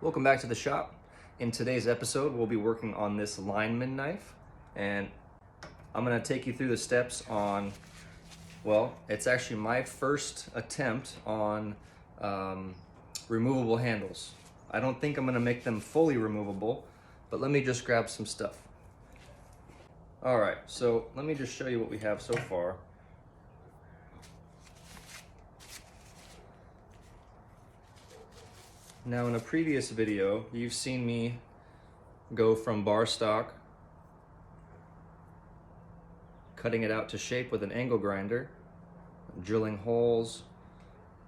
Welcome back to the shop. In today's episode, we'll be working on this Lineman knife, and I'm going to take you through the steps on, well, it's actually my first attempt on removable handles. I don't think I'm going to make them fully removable, but let me just grab some stuff. All right, so let me just show you what we have so far. Now, in a previous video, you've seen me go from bar stock, cutting it out to shape with an angle grinder, drilling holes,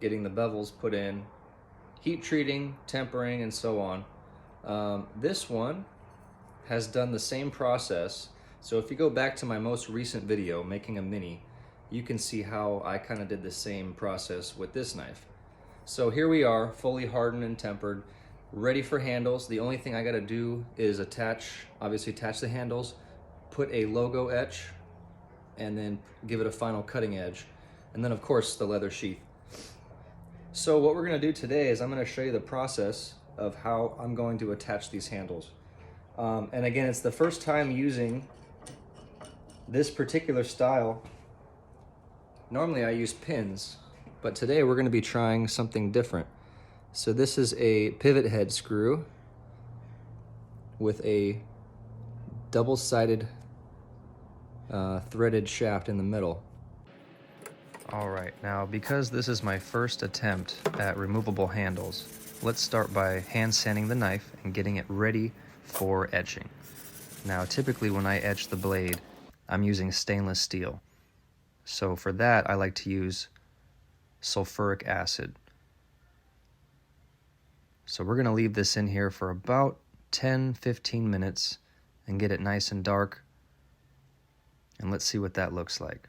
getting the bevels put in, heat treating, tempering, and so on. This one has done the same process. So if you go back to my most recent video, making a mini, you can see how I kind of did the same process with this knife. So here we are, fully hardened and tempered, ready for handles. The only thing I gotta do is obviously attach the handles, put a logo etch, and then give it a final cutting edge. And then of course the leather sheath. So what we're gonna do today is I'm gonna show you the process of how I'm going to attach these handles. And again, it's the first time using this particular style. Normally I use pins, but today we're going to be trying something different. So this is a pivot head screw with a double-sided threaded shaft in the middle. All right, now because this is my first attempt at removable handles, let's start by hand sanding the knife and getting it ready for etching. Now typically when I etch the blade, I'm using stainless steel. So for that I like to use sulfuric acid. So we're going to leave this in here for about 10-15 minutes and get it nice and dark, and let's see what that looks like.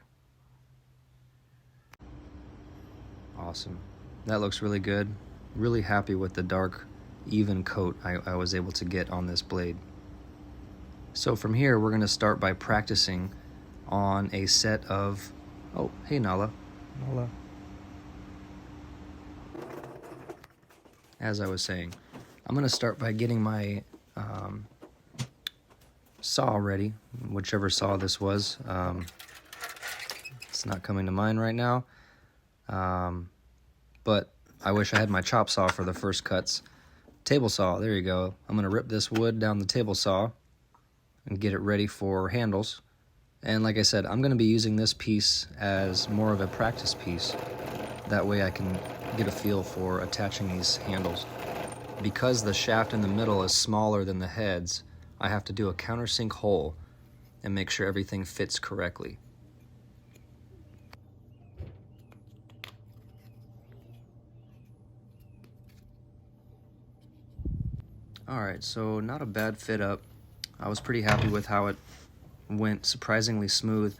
Awesome. That looks really good. Really happy with the dark, even coat I was able to get on this blade. So from here we're going to start by practicing on a set of, oh, hey Nala. As I was saying, I'm going to start by getting my saw ready, whichever saw this was. It's not coming to mind right now, but I wish I had my chop saw for the first cuts. Table saw, there you go. I'm going to rip this wood down the table saw and get it ready for handles. And like I said, I'm going to be using this piece as more of a practice piece. That way I can get a feel for attaching these handles. Because the shaft in the middle is smaller than the heads, I have to do a countersink hole and make sure everything fits correctly. Alright, so not a bad fit up. I was pretty happy with how it went, surprisingly smooth.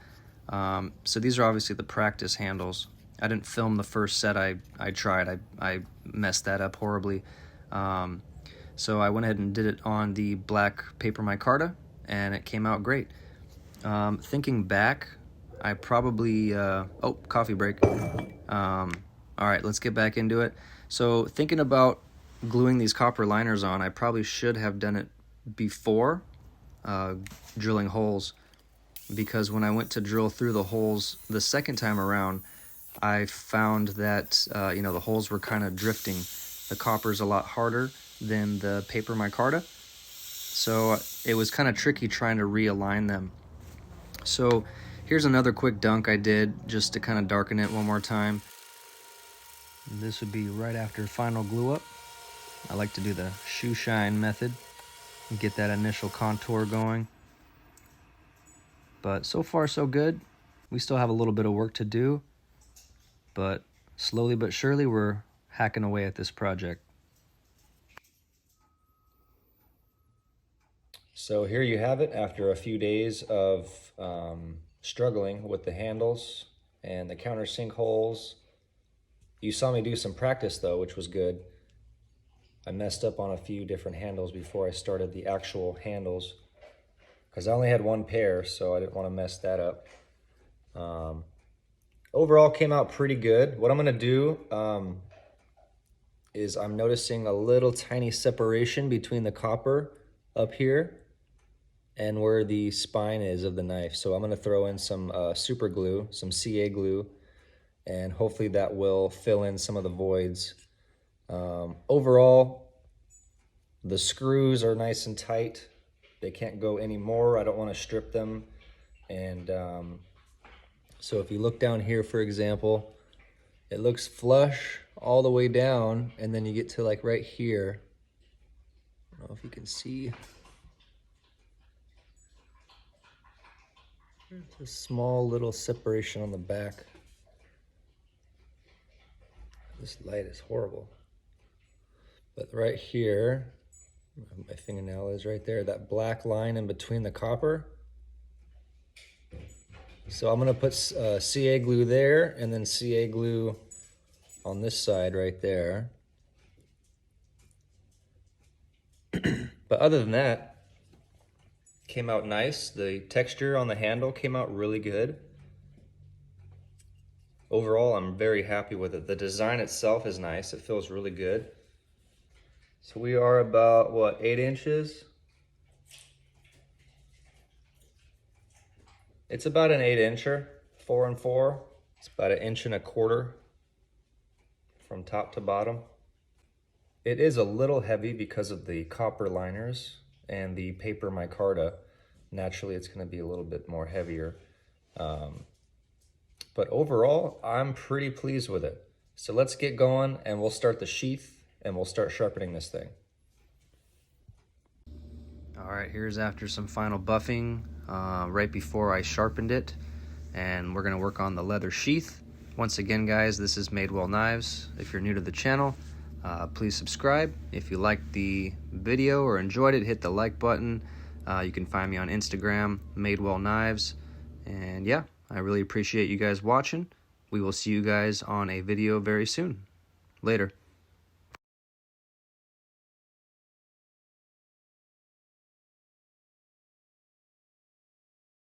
So these are obviously the practice handles. I didn't film the first set I tried. I messed that up horribly. So I went ahead and did it on the black paper micarta, and it came out great. Thinking back, I probably... oh, coffee break. All right, let's get back into it. So thinking about gluing these copper liners on, I probably should have done it before drilling holes, because when I went to drill through the holes the second time around, I found that the holes were kind of drifting. The copper's a lot harder than the paper micarta, so it was kind of tricky trying to realign them. So here's another quick dunk I did just to kind of darken it one more time. This would be right after final glue up. I like to do the shoe shine method and get that initial contour going. But so far so good. We still have a little bit of work to do, but slowly but surely we're hacking away at this project. So here you have it after a few days of struggling with the handles and the countersink holes. You saw me do some practice though, which was good. I messed up on a few different handles before I started the actual handles, because I only had one pair, so I didn't want to mess that up. Overall came out pretty good. What I'm going to do, is I'm noticing a little tiny separation between the copper up here and where the spine is of the knife. So I'm gonna throw in some super glue, some CA glue, and hopefully that will fill in some of the voids. Overall, the screws are nice and tight. They can't go any more. I don't wanna strip them. And so if you look down here, for example, it looks flush all the way down, and then you get to like right here. I don't know if you can see. There's a small little separation on the back. This light is horrible. But right here, my fingernail is right there, that black line in between the copper. So I'm gonna put CA glue there, and then CA glue on this side right there. But other than that, came out nice. The texture on the handle came out really good. Overall, I'm very happy with it. The design itself is nice. It feels really good. So we are about, what, 8 inches? It's about an 8-incher, 4 and 4. It's about 1.25 inches from top to bottom. It is a little heavy because of the copper liners and the paper micarta. Naturally, it's gonna be a little bit more heavier. But overall, I'm pretty pleased with it. So let's get going and we'll start the sheath and we'll start sharpening this thing. All right, here's after some final buffing right before I sharpened it, and we're gonna work on the leather sheath. Once again, guys, this is Madewell Knives. If you're new to the channel, please subscribe. If you liked the video or enjoyed it, hit the like button. You can find me on Instagram, Madewell Knives. And yeah, I really appreciate you guys watching. We will see you guys on a video very soon. Later.